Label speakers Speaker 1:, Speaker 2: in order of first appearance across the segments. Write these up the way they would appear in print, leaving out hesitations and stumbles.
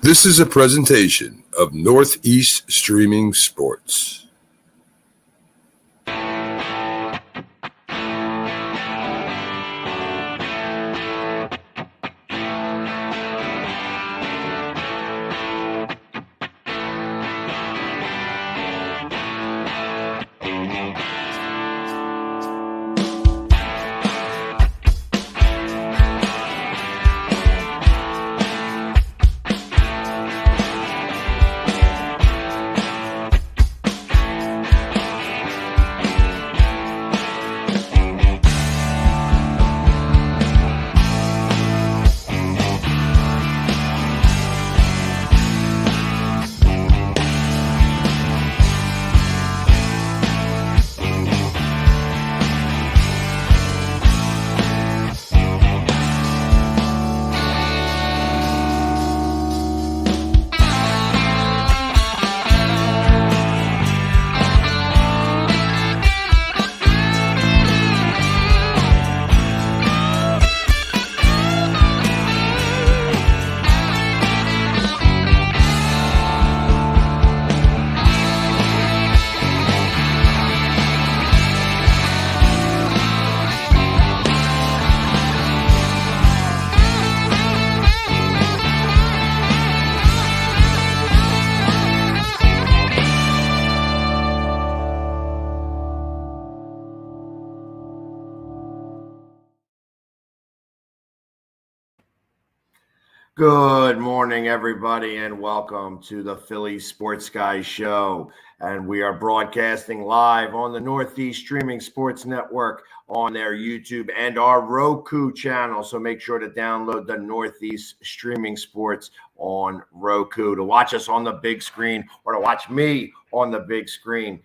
Speaker 1: This is a presentation of Northeast Streaming Sports.
Speaker 2: Good morning, everybody, and welcome to the Philly Sports Guys Show. And we are broadcasting live on the Northeast Streaming Sports Network on their YouTube and our Roku channel. So make sure to download the Northeast Streaming Sports on Roku to watch us on the big screen or to watch me on the big screen.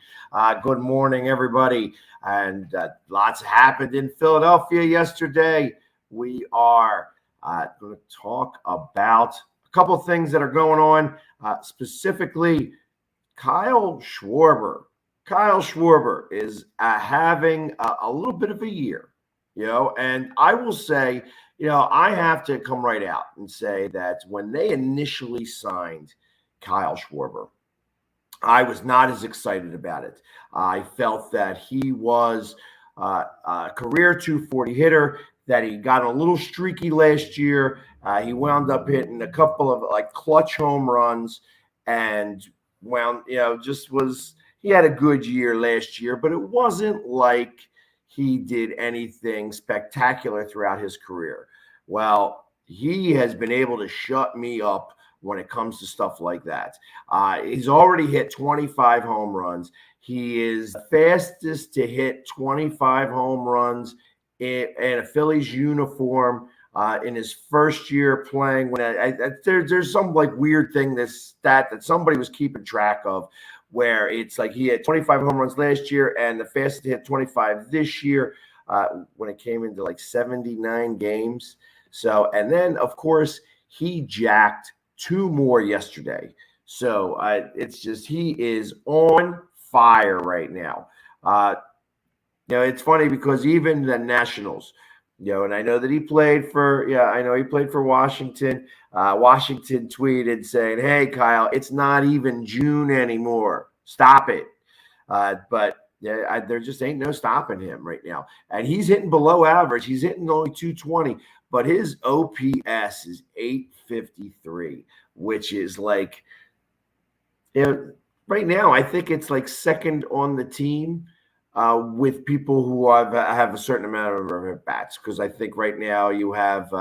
Speaker 2: Good morning, everybody. And lots happened in Philadelphia yesterday. We are going to talk about a couple of things that are going on, specifically Kyle Schwarber. Kyle Schwarber is having a little bit of a year, and I will say, I have to come right out and say that when they initially signed Kyle Schwarber, I was not as excited about it. I felt that he was a career 240 hitter, that he got a little streaky last year. He wound up hitting a couple of clutch home runs and he had a good year last year, but it wasn't like he did anything spectacular throughout his career. Well, he has been able to shut me up when it comes to stuff like that. He's already hit 25 home runs. He is the fastest to hit 25 home runs in a Phillies uniform in his first year playing. There's some weird thing, this stat that somebody was keeping track of, where it's like he had 25 home runs last year and the fastest to hit 25 this year when it came into 79 games. So, and then of course he jacked 2 more yesterday. So it's just, he is on fire right now. It's funny because even the Nationals, and I know that he played for Washington. Washington tweeted saying, "Hey, Kyle, it's not even June anymore. Stop it." But there just ain't no stopping him right now. And he's hitting below average. He's hitting only 220, but his OPS is 853, which is right now, I think it's second on the team. With people who have a certain amount of bats, because I think right now you have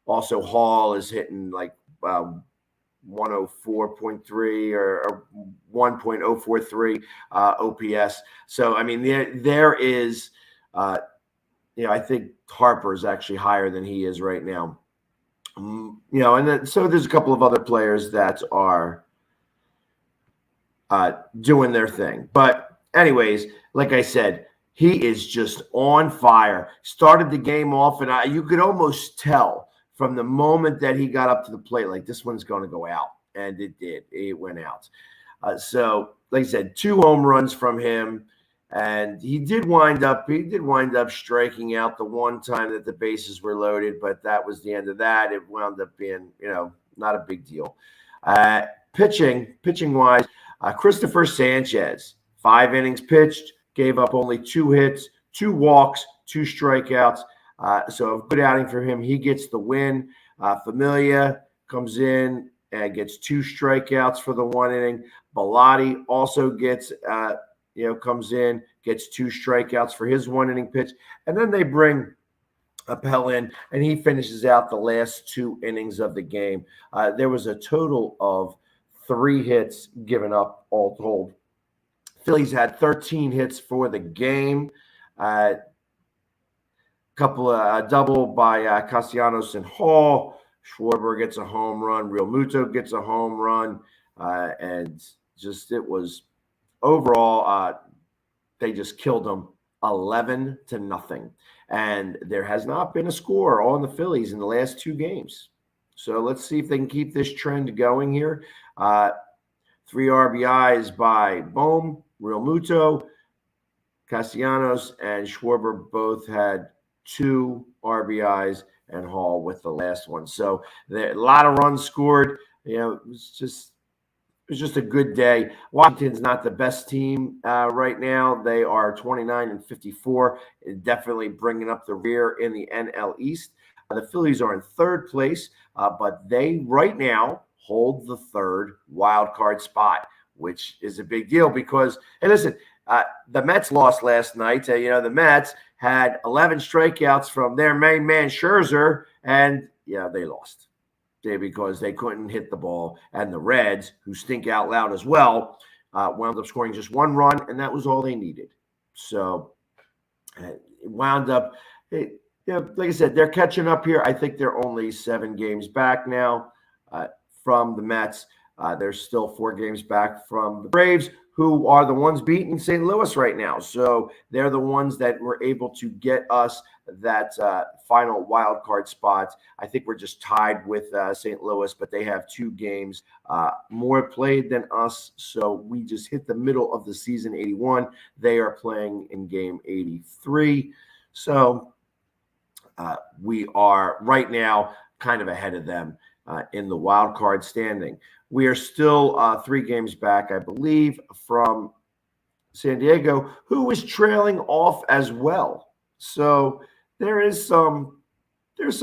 Speaker 2: also Hall is hitting 104.3 or 1.043 OPS. So I mean there is I think Harper is actually higher than he is right now. And then so there's a couple of other players that are doing their thing, but anyways, like I said, he is just on fire. Started the game off, and you could almost tell from the moment that he got up to the plate, this one's going to go out. And it did. It went out. So, like I said, 2 home runs from him. And he did wind up striking out the one time that the bases were loaded, but that was the end of that. It wound up being, not a big deal. Pitching wise, Christopher Sanchez, 5 innings pitched, gave up only 2 hits, 2 walks, 2 strikeouts. So a good outing for him. He gets the win. Familia comes in and gets 2 strikeouts for the 1 inning. Bellotti also gets, comes in, gets 2 strikeouts for his 1 inning pitch. And then they bring Appel in, and he finishes out the last 2 innings of the game. There was a total of 3 hits given up all told. Phillies had 13 hits for the game. Couple of double by Castellanos and Hall. Schwarber gets a home run. Real Muto gets a home run. And just it was overall, they just killed them 11-0. And there has not been a score on the Phillies in the last 2 games. So let's see if they can keep this trend going here. 3 RBIs by Bohm, Real Muto, Castellanos, and Schwarber both had 2 RBIs, and Hall with the last one. So a lot of runs scored. It was just a good day. Washington's not the best team right now. They are 29-54, definitely bringing up the rear in the NL East. The Phillies are in 3rd place, but they right now hold the 3rd wild card spot, which is a big deal because, hey, listen, the Mets lost last night. The Mets had 11 strikeouts from their main man Scherzer, and they lost because they couldn't hit the ball. And the Reds, who stink out loud as well, wound up scoring just 1 run, and that was all they needed. So it wound up, like I said, they're catching up here. I think they're only 7 games back now from the Mets. They're still 4 games back from the Braves, who are the ones beating St. Louis right now. So they're the ones that were able to get us that final wild card spot. I think we're just tied with St. Louis, but they have 2 games more played than us. So we just hit the middle of the season, 81. They are playing in game 83. So we are right now kind of ahead of them in the wild card standing. We are still 3 games back, I believe, from San Diego, who was trailing off as well. So there's some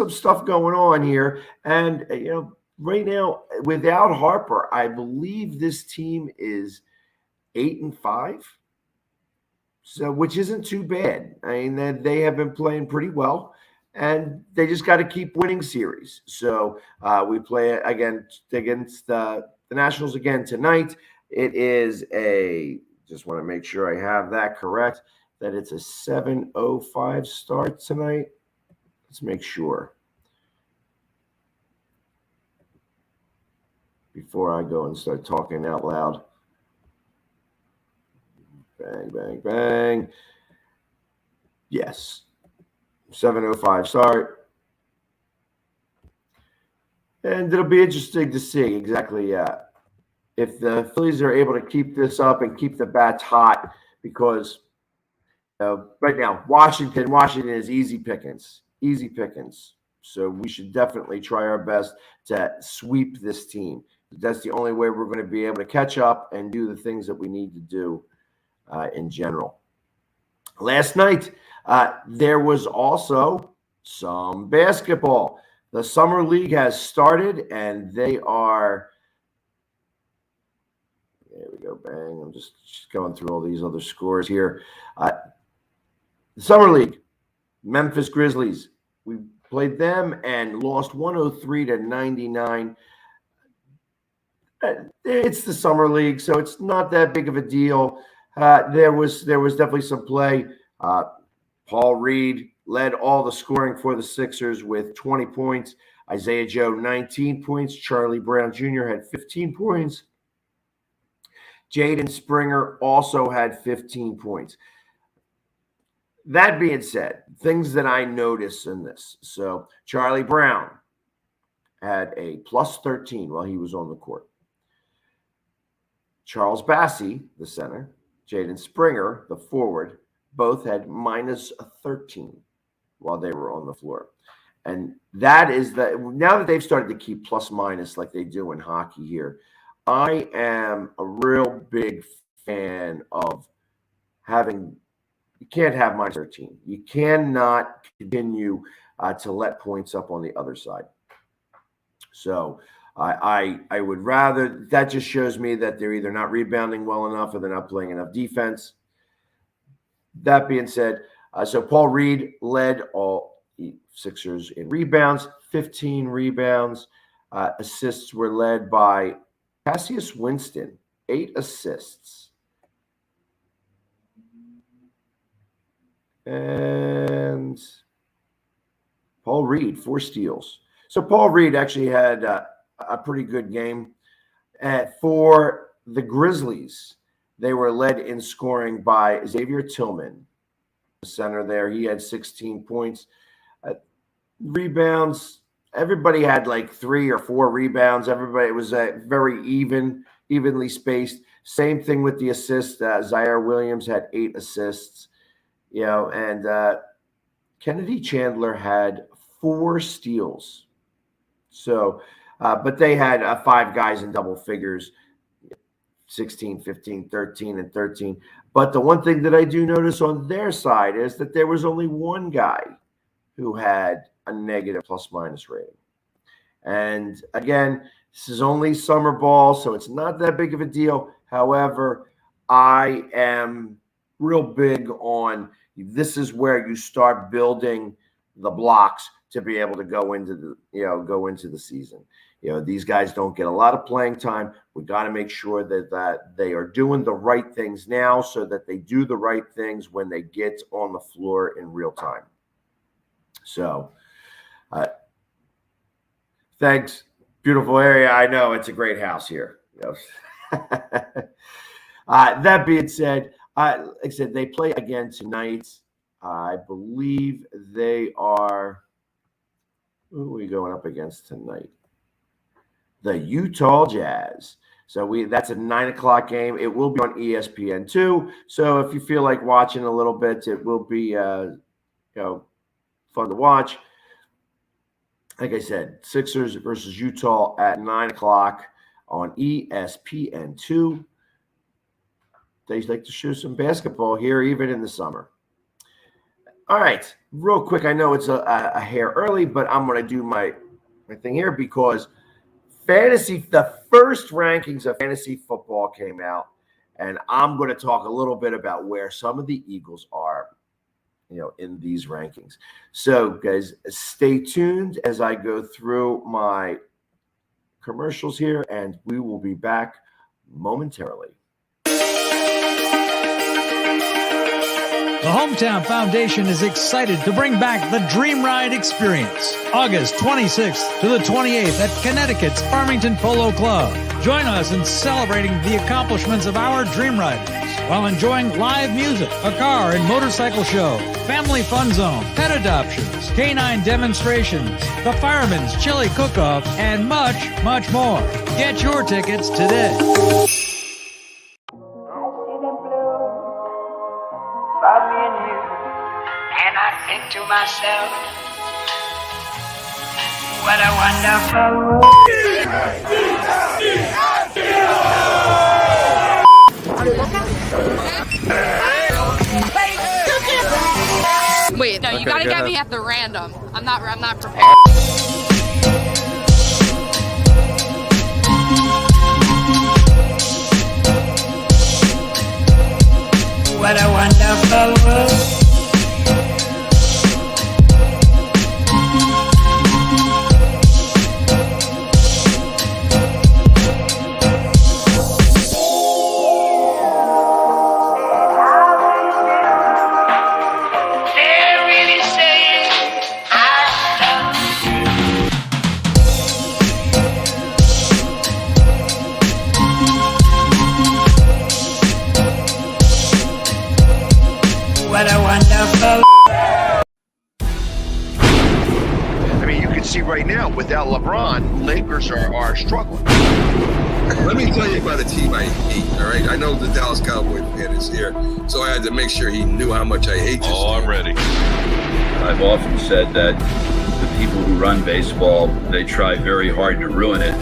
Speaker 2: stuff going on here. And, right now, without Harper, I believe this team is 8-5. So, which isn't too bad. I mean, they have been playing pretty well. And they just got to keep winning series. So we play against the Nationals again tonight. It is just want to make sure I have that correct, that it's a 7:05 start tonight. Let's make sure before I go and start talking out loud. Bang, bang, bang. Yes. 7:05 start. And it'll be interesting to see exactly if the Phillies are able to keep this up and keep the bats hot, because right now Washington is easy pickings. So we should definitely try our best to sweep this team. That's the only way we're going to be able to catch up and do the things that we need to do in general. Last night, there was also some basketball. The Summer League has started, and they are – there we go, bang. I'm just going through all these other scores here. The Summer League, Memphis Grizzlies. We played them and lost 103-99. It's the Summer League, so it's not that big of a deal. There was definitely some play. Paul Reed led all the scoring for the Sixers with 20 points. Isaiah Joe, 19 points. Charlie Brown Jr. had 15 points. Jaden Springer also had 15 points. That being said, things that I noticed in this. So Charlie Brown had a plus 13 while he was on the court. Charles Bassey, the center, Jaden Springer, the forward, both had minus 13 while they were on the floor. And that is now that they've started to keep plus minus like they do in hockey here, I am a real big fan of having, you can't have minus 13. You cannot continue to let points up on the other side. So I would rather, that just shows me that they're either not rebounding well enough or they're not playing enough defense. That being said, so Paul Reed led all Sixers in rebounds, 15 rebounds. Assists were led by Cassius Winston, 8 assists. And Paul Reed, 4 steals. So Paul Reed actually had a pretty good game. For the Grizzlies, they were led in scoring by Xavier Tillman, the center there. He had 16 points. Rebounds, everybody had like 3 or 4 rebounds. Everybody, it was very evenly spaced. Same thing with the assists. Zaire Williams had 8 assists. And Kennedy Chandler had 4 steals. So, but they had 5 guys in double figures, 16, 15, 13, and 13. But the one thing that I do notice on their side is that there was only one guy who had a negative plus minus rating. And again, this is only summer ball, so it's not that big of a deal. However, I am real big on, this is where you start building the blocks to be able to go into the season. These guys don't get a lot of playing time. We got to make sure that they are doing the right things now so that they do the right things when they get on the floor in real time. So, thanks. Beautiful area. I know it's a great house here. That being said, like I said, they play again tonight. I believe they are. Who are we going up against tonight? The Utah Jazz. So that's a 9:00 game. It will be on ESPN2. So if you feel like watching a little bit, it will be fun to watch. Like I said, Sixers versus Utah at 9:00 on ESPN2. They like to show some basketball here, even in the summer. All right, real quick. I know it's a hair early, but I'm going to do my thing here because the first rankings of fantasy football came out, and I'm going to talk a little bit about where some of the Eagles are, in these rankings. So, guys, stay tuned as I go through my commercials here, and we will be back momentarily.
Speaker 3: The Hometown Foundation is excited to bring back the Dream Ride experience, August 26th to the 28th at Connecticut's Farmington Polo Club. Join us in celebrating the accomplishments of our Dream Riders while enjoying live music, a car and motorcycle show, family fun zone, pet adoptions, canine demonstrations, the Fireman's Chili Cook-Off, and much, much more. Get your tickets today.
Speaker 4: And I think to myself, what a wonderful world.
Speaker 5: Wait, no, you gotta get me at the random. I'm not prepared.
Speaker 4: What a wonderful world. What a wonderful.
Speaker 6: I mean, you can see right now, without LeBron, Lakers are struggling.
Speaker 1: Let me tell you about a team I hate, all right? I know the Dallas Cowboy fan is here, so I had to make sure he knew how much I hate this team.
Speaker 7: I'm ready.
Speaker 8: I've often said that the
Speaker 7: people who run baseball, they try very hard to ruin it.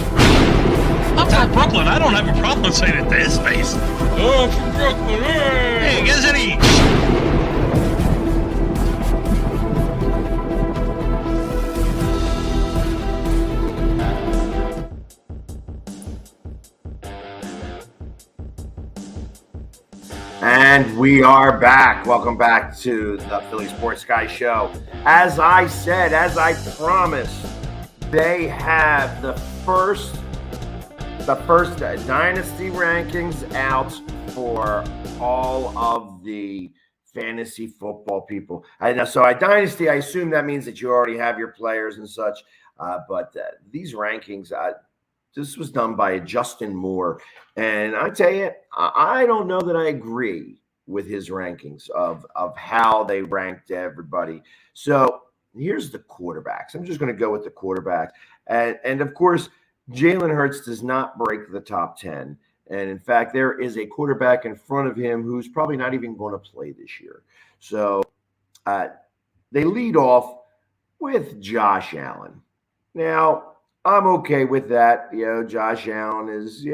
Speaker 8: I'm from Brooklyn. I don't have a problem saying it to his face. Oh, I'm from Brooklyn. Hey, isn't he?
Speaker 2: And we are back. Welcome back to the Philly Sports Guy Show. As I said, as I promised, they have the first dynasty rankings out for all of the fantasy football people. So a dynasty, I assume that means that you already have your players and such. But these rankings, this was done by Justin Moore. And I tell you, I don't know that I agree with his rankings of how they ranked everybody. So here's the quarterbacks. I'm just going to go with the quarterbacks. And of course, Jalen Hurts does not break the top 10. And in fact, there is a quarterback in front of him who's probably not even going to play this year. So they lead off with Josh Allen. Now, I'm okay with that. Josh Allen is,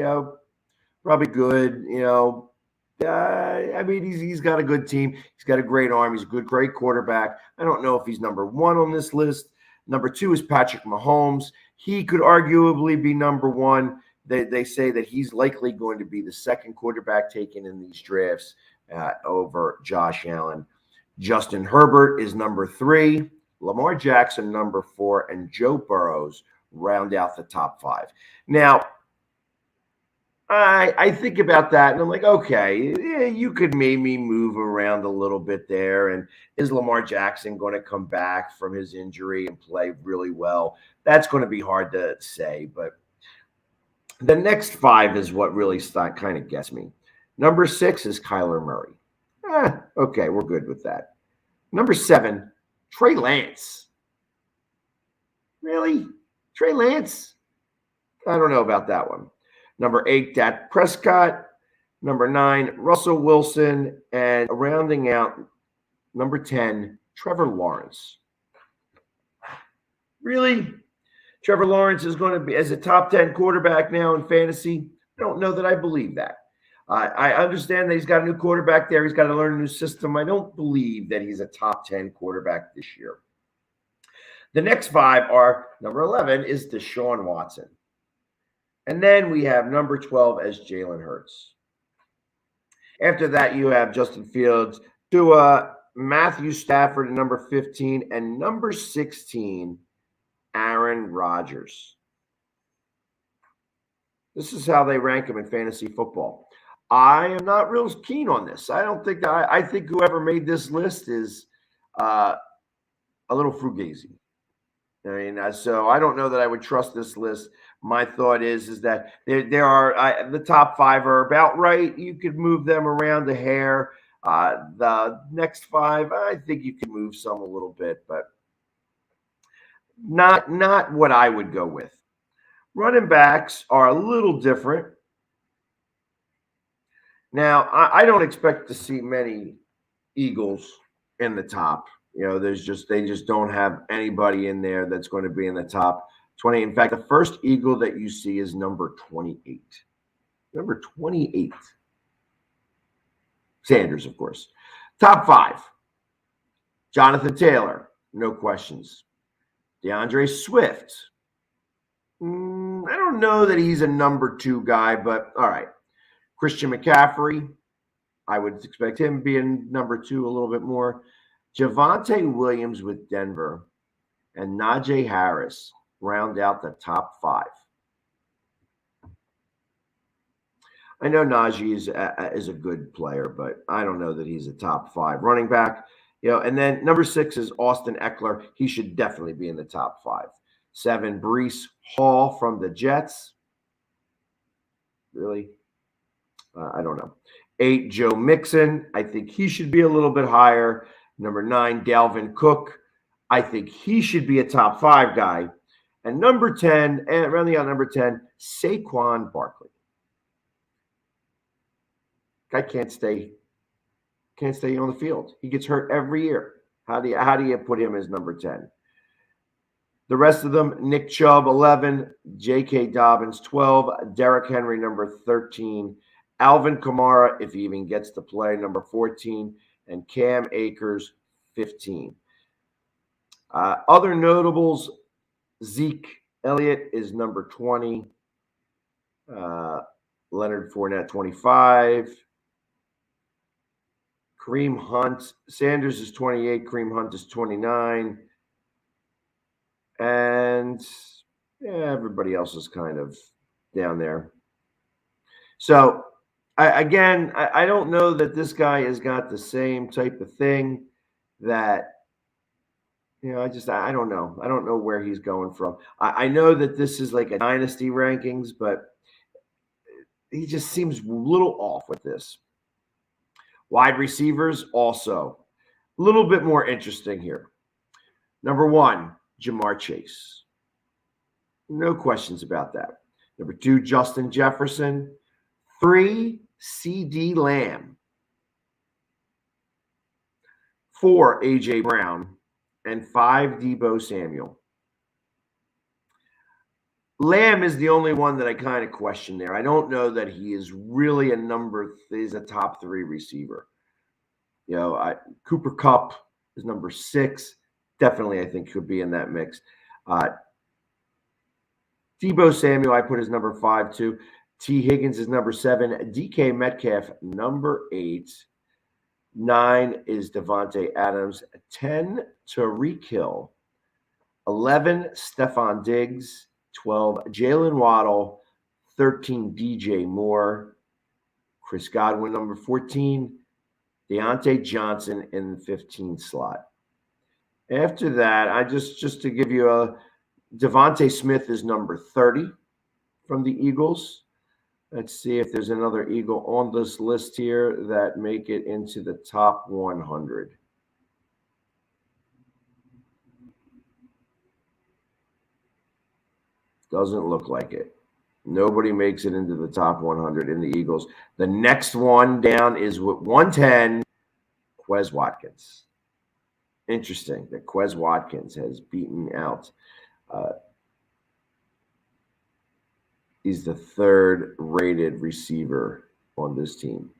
Speaker 2: probably good. I mean, he's got a good team. He's got a great arm. He's a great quarterback. I don't know if he's number one on this list. Number two is Patrick Mahomes. He could arguably be number one. They say that he's likely going to be the second quarterback taken in these drafts over Josh Allen. Justin Herbert is number three. Lamar Jackson, number four. And Joe Burrows round out the top five. Now, I think about that and I'm like, okay, yeah, you could maybe move around a little bit there. And is Lamar Jackson going to come back from his injury and play really well? That's going to be hard to say. But the next five is what really kind of gets me. Number 6 is Kyler Murray. Okay, we're good with that. Number 7, Trey Lance. Really? Trey Lance? I don't know about that one. Number 8, Dak Prescott. Number 9, Russell Wilson. And rounding out, number 10, Trevor Lawrence. Really? Trevor Lawrence is going to be as a top 10 quarterback now in fantasy? I don't know that I believe that. I understand that he's got a new quarterback there. He's got to learn a new system. I don't believe that he's a top 10 quarterback this year. The next 5 are, number 11 is Deshaun Watson. And then we have number 12 as Jalen Hurts. After that, you have Justin Fields, Tua, Matthew Stafford at number 15, and number 16, Aaron Rodgers. This is how they rank him in fantasy football. I am not real keen on this. I think whoever made this list is a little fugazi. I mean, so I don't know that I would trust this list. My thought is that there are the top 5 are about right. You could move them around a hair. The next 5, I think you can move some a little bit, but not what I would go with. Running backs are a little different. Now, I don't expect to see many Eagles in the top. They just don't have anybody in there that's going to be in the top 20. In fact, the first Eagle that you see is number 28. Number 28. Sanders, of course. Top 5. Jonathan Taylor, no questions. DeAndre Swift. I don't know that he's a number 2 guy, but all right. Christian McCaffrey, I would expect him being number 2 a little bit more. Javonte Williams with Denver and Najee Harris round out the top 5. I know Najee is a good player, but I don't know that he's a top 5 running back. And then number 6 is Austin Eckler. He should definitely be in the top 5. 7, Breece Hall from the Jets. Really? I don't know. 8, Joe Mixon. I think he should be a little bit higher. Number 9, Dalvin Cook. I think he should be a top 5 guy. And number 10, and rounding out number 10, Saquon Barkley. Guy can't stay on the field. He gets hurt every year. How do you put him as number 10? The rest of them, Nick Chubb, 11, J.K. Dobbins, 12, Derrick Henry, number 13, Alvin Kamara, if he even gets to play, number 14, and Cam Akers, 15. Other notables, Zeke Elliott is number 20, Leonard Fournette, 25, Kareem Hunt, Sanders is 28, Kareem Hunt is 29, and everybody else is kind of down there. So, I don't know that this guy has got the same type of thing that, I don't know. I don't know where he's going from. I know that this is like a dynasty rankings, but he just seems a little off with this. Wide receivers also a little bit more interesting here. Number 1, Jamar Chase. No questions about that. Number 2, Justin Jefferson. 3, CeeDee Lamb. 4, A.J. Brown. And 5, Deebo Samuel. Lamb is the only one that I kind of question there. I don't know that he is really he's a top 3 receiver. Cooper Kupp is number 6. Definitely, I think, could be in that mix. Deebo Samuel, I put as number 5 too. T. Higgins is number 7. DK Metcalf, number 8. 9 is Devontae Adams. 10, Tyreek Hill. 11, Stephon Diggs. 12, Jalen Waddle. 13, DJ Moore. Chris Godwin, number 14. Deontay Johnson in the 15 slot. After that, just to give you Devontae Smith is number 30 from the Eagles. Let's see if there's another Eagle on this list here that make it into the top 100. Doesn't look like it. Nobody makes it into the top 100 in the Eagles. The next one down is with 110, Quez Watkins. Interesting that Quez Watkins has beaten out. He's the 3rd rated receiver on this team,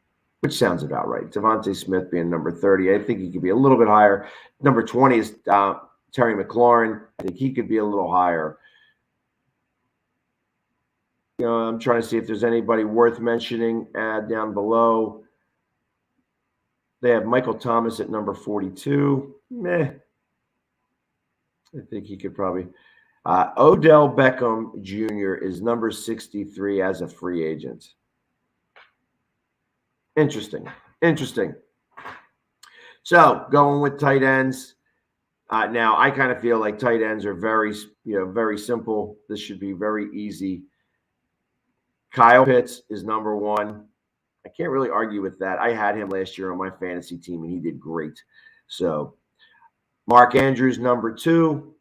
Speaker 2: which sounds about right. Devontae Smith being number 30. I think he could be a little bit higher. Number 20 is Terry McLaurin. I think he could be a little higher. I'm trying to see if there's anybody worth mentioning down below. They have Michael Thomas at number 42. Meh. I think he could probably. Odell Beckham Jr. is number 63 as a free agent. Interesting. So going with tight ends. Now I kind of feel like tight ends are very simple. This should be very easy. Kyle Pitts is number 1. I can't really argue with that. I had him last year on my fantasy team, and he did great. So Mark Andrews, number 2.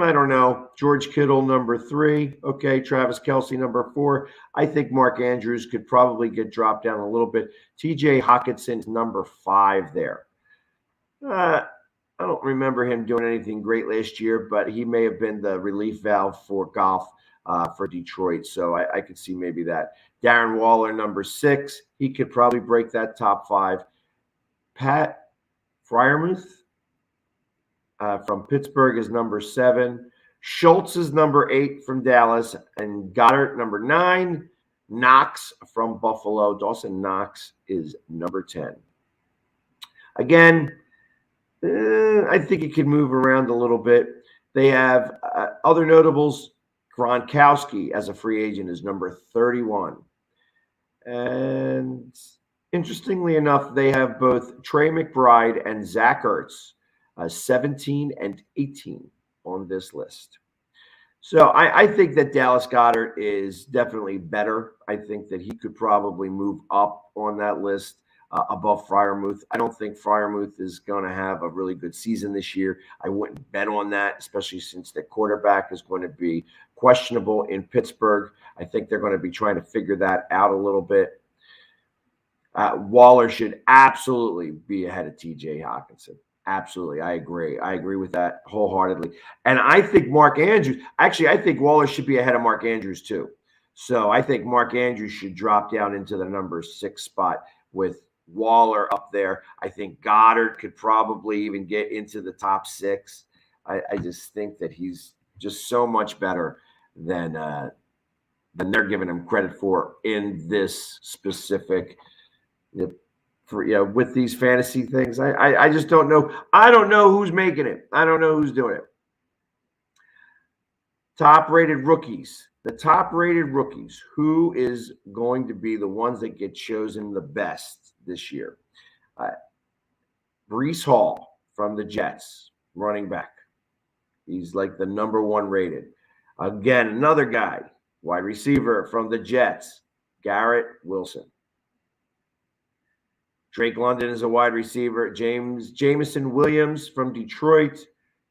Speaker 2: I don't know. George Kittle, number 3. Okay, Travis Kelce, number 4. I think Mark Andrews could probably get dropped down a little bit. TJ Hawkinson, number 5 there. I don't remember him doing anything great last year, but he may have been the relief valve for Goff for Detroit. So I could see maybe that. Darren Waller, number 6. He could probably break that top 5. Pat Freiermuth from Pittsburgh is number 7. Schultz is number 8 from Dallas. And Goddard, number 9. Knox from Buffalo. Dawson Knox is number 10. Again, I think it could move around a little bit. They have other notables. Gronkowski as a free agent is number 31. And interestingly enough, they have both Trey McBride and Zach Ertz, 17 and 18 on this list. So I think that Dallas Goedert is definitely better. I think that he could probably move up on that list above Freiermuth. I don't think Freiermuth is going to have a really good season this year. I wouldn't bet on that, especially since the quarterback is going to be questionable in Pittsburgh. I think they're going to be trying to figure that out a little bit. Waller should absolutely be ahead of TJ Hawkinson. Absolutely. I agree. I agree with that wholeheartedly. And I think Mark Andrews, actually, I think Waller should be ahead of Mark Andrews too. So I think Mark Andrews should drop down into the number 6 spot with Waller up there. I think Goddard could probably even get into the top 6. I just think that he's just so much better than they're giving him credit for in this specific with these fantasy things. I just don't know. I don't know who's making it. I don't know who's doing it. Top rated rookies. The top rated rookies. Who is going to be the ones that get chosen the best this year? Breece Hall from the Jets, running back. He's like the number 1 rated. Again, another guy, wide receiver from the Jets, Garrett Wilson. Drake London is a wide receiver. Jameson Williams from Detroit.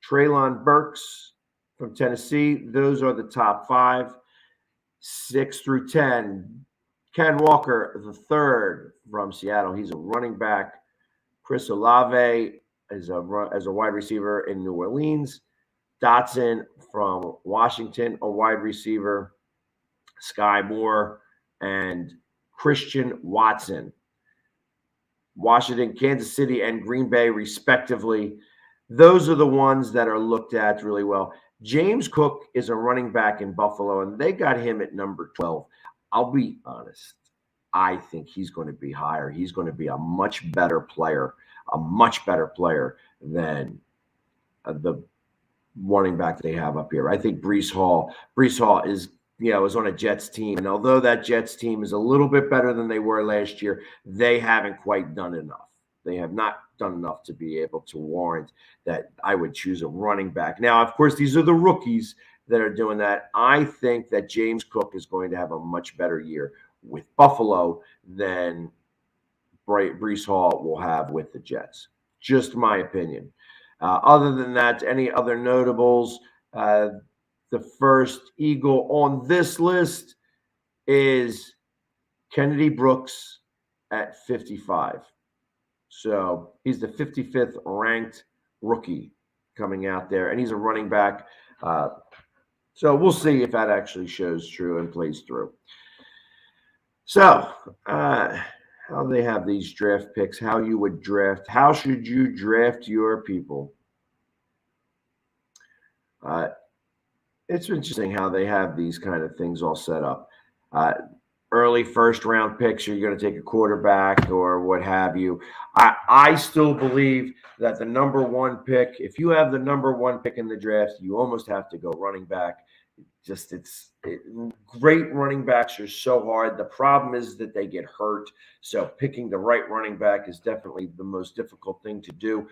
Speaker 2: Treylon Burks from Tennessee. Those are the top 5. 6 through 10. Ken Walker, the third from Seattle. He's a running back. Chris Olave is a wide receiver in New Orleans. Dotson from Washington, a wide receiver. Sky Moore and Christian Watson. Washington, Kansas City, and Green Bay, respectively. Those are the ones that are looked at really well. James Cook is a running back in Buffalo, and they got him at number 12. I'll be honest. I think he's going to be higher. He's going to be a much better player than the running back they have up here. I think Breece Hall is on a Jets team. And although that Jets team is a little bit better than they were last year, they haven't quite done enough. They have not done enough to be able to warrant that I would choose a running back. Now, of course, these are the rookies that are doing that. I think that James Cook is going to have a much better year with Buffalo than Breece Hall will have with the Jets. Just my opinion. Other than that, any other notables? The first Eagle on this list is Kennedy Brooks at 55. So he's the 55th ranked rookie coming out there, and he's a running back. So we'll see if that actually shows true and plays through. So how they have these draft picks, how you would draft, how should you draft your people? It's interesting how they have these kind of things all set up. Early first-round picks, you're going to take a quarterback or what have you. I still believe that the number 1 pick, if you have the number 1 pick in the draft, you almost have to go running back. Great running backs are so hard. The problem is that they get hurt. So picking the right running back is definitely the most difficult thing to do.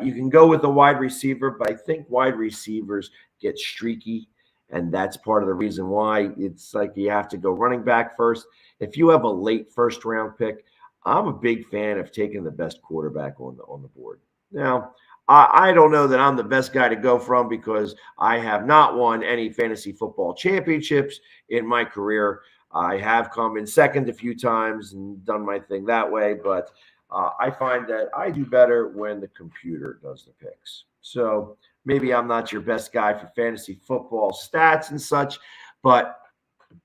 Speaker 2: You can go with a wide receiver, but I think wide receivers get streaky, and that's part of the reason why it's like you have to go running back first. If you have a late first-round pick, I'm a big fan of taking the best quarterback on the board. Now, I don't know that I'm the best guy to go from because I have not won any fantasy football championships in my career. I have come in second a few times and done my thing that way, but I find that I do better when the computer does the picks. So maybe I'm not your best guy for fantasy football stats and such, but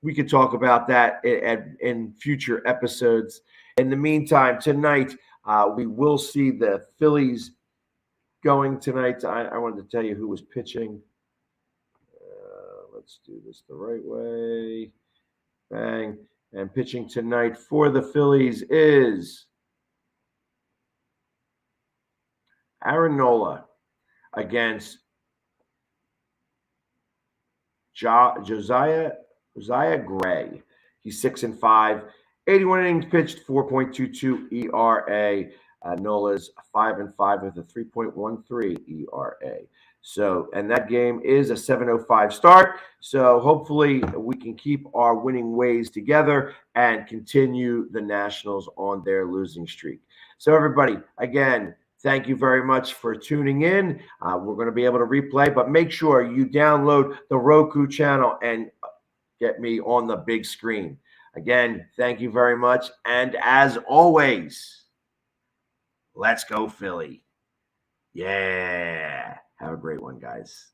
Speaker 2: we could talk about that in future episodes. In the meantime, tonight, we will see the Phillies going tonight. I wanted to tell you who was pitching. Let's do this the right way. Bang. And pitching tonight for the Phillies is Aaron Nola against Josiah Gray. He's 6-5, 81 innings pitched, 4.22 ERA. Nola's 5-5 with a 3.13 ERA. So, and that game is a 7:05 start. So hopefully we can keep our winning ways together and continue the Nationals on their losing streak. So everybody, again, thank you very much for tuning in. We're going to be able to replay, but make sure you download the Roku channel and get me on the big screen. Again, thank you very much. And as always, let's go Philly. Yeah. Have a great one, guys.